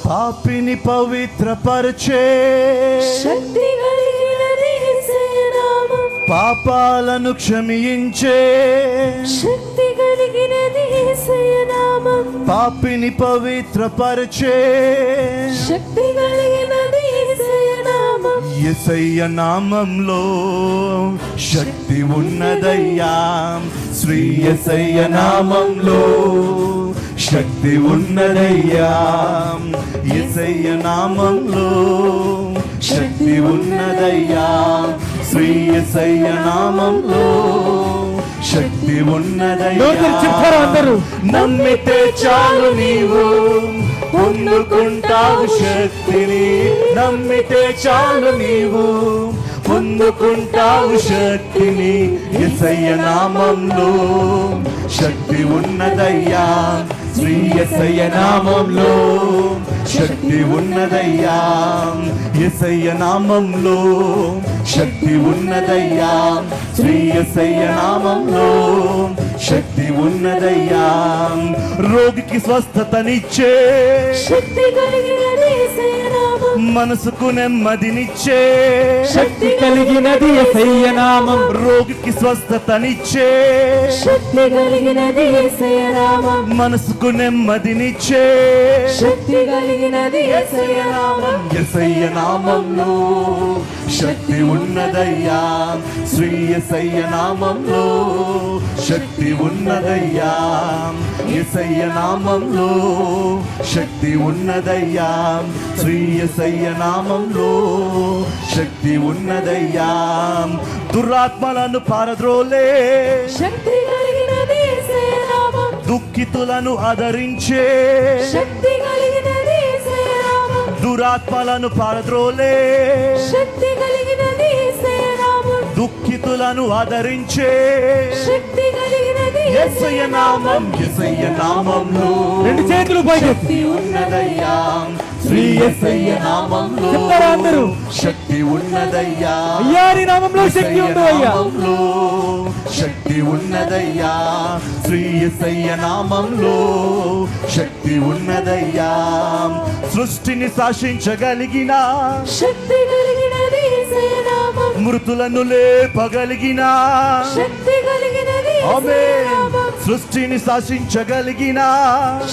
పాపిని పవిత్రపరిచే శక్తి కలిగినది యేసయ్య నామం. పాపాలను క్షమించే శక్తి కలిగినది యేసయ్య నామం. పాపిని పవిత్రపరిచే శక్తి కలిగినది యేసయ్య నామం. యేసయ్య నామంలో శక్తి ఉన్నదయ్యా. శ్రీ యేసయ్య నామంలో శక్తి ఉన్నదయ్యా. యేసయ్య నామంలో శక్తి ఉన్నదయ్యా. శ్రీ యేసయ్య నామంలో శక్తి ఉన్నదయ్యా. నమ్మితే చాలు నీవు పొందుకుంటావు శక్తిని. నమ్మితే చాలు నీవు పొందుకుంటావు శక్తిని. యేసయ్య నామంలో శక్తి ఉన్నదయ్యా. శ్రీ యేసయ్య నామంలో శక్తి ఉన్నదయ్యా. యేసయ్య నామంలో శక్తి ఉన్నదయ్యా. శ్రీ యేసయ్య నామంలో శక్తి ఉన్నదయ్యా. రోగికి స్వస్థతనిచ్చే శక్తి కలిగినది యేసయ్య నామం. మనసుకు నెమ్మదినిచ్చే శక్తి కలిగినది యేసయ్య నామం. రోగికి స్వస్థతనిచ్చే శక్తి కలిగినది యేసయ్య నామం. మనసుకు నెమ్మదినిచ్చే శక్తి కలిగినది యేసయ్య నామం. యేసయ్య నామంలో శక్తి ఉన్నదయ్యా. శ్రీ యేసయ్య నామంలో శక్తి ఉన్నదయ్యా. యేసయ్య నామంలో శక్తి ఉన్నదయ్యా. శ్రీ యేసయ్య నామంలో శక్తి ఉన్నదయ్యా. దురాత్మలను పారద్రోలే శక్తి కలిగినది యేసయ్య నామం. దుఃఖితులను ఆదరించే శక్తి కలిగినది యేసయ్య నామం. దురాత్మలను పారద్రోలే శక్తి కలిగినది యేసయ్య నామం. దుఃఖితులను ఆదరించే శక్తి కలిగినది యేసయ్య నామం. యేసయ్య నామంలో రెండు చేతులు పైకి శక్తి ఉన్నదయ్యా. శ్రీ యేసయ్య నామంలో చెప్తారా అందరూ? శక్తి ఉన్నదయ్యా. అయ్యా నీ నామంలో శక్తి ఉంది అయ్యా. నామంలో శక్తి ఉన్నదయ్యా. శ్రీ యేసయ్య నామంలో శక్తి ఉన్నదయ్యా. సృష్టిని శాసించగలిగిన శక్తి కలిగినది యేసయ్య నామం. మృతులను లేపగలిగిన శక్తి కలిగినది ఆమేన్. యేసయ్య నామం. సృష్టిని శాసించగలిగిన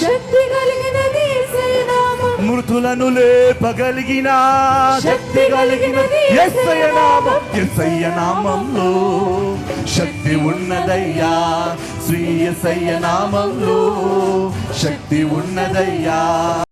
శక్తి కలిగినది యేసయ్య నామం. మృతులను లేపగలిగిన శక్తి కలిగినది యేసయ్య నామం. యేసయ్య నామంలో శక్తి ఉన్నదయ్యా. శ్రీ యేసయ్య నామంలో శక్తి ఉన్నదయ్యా.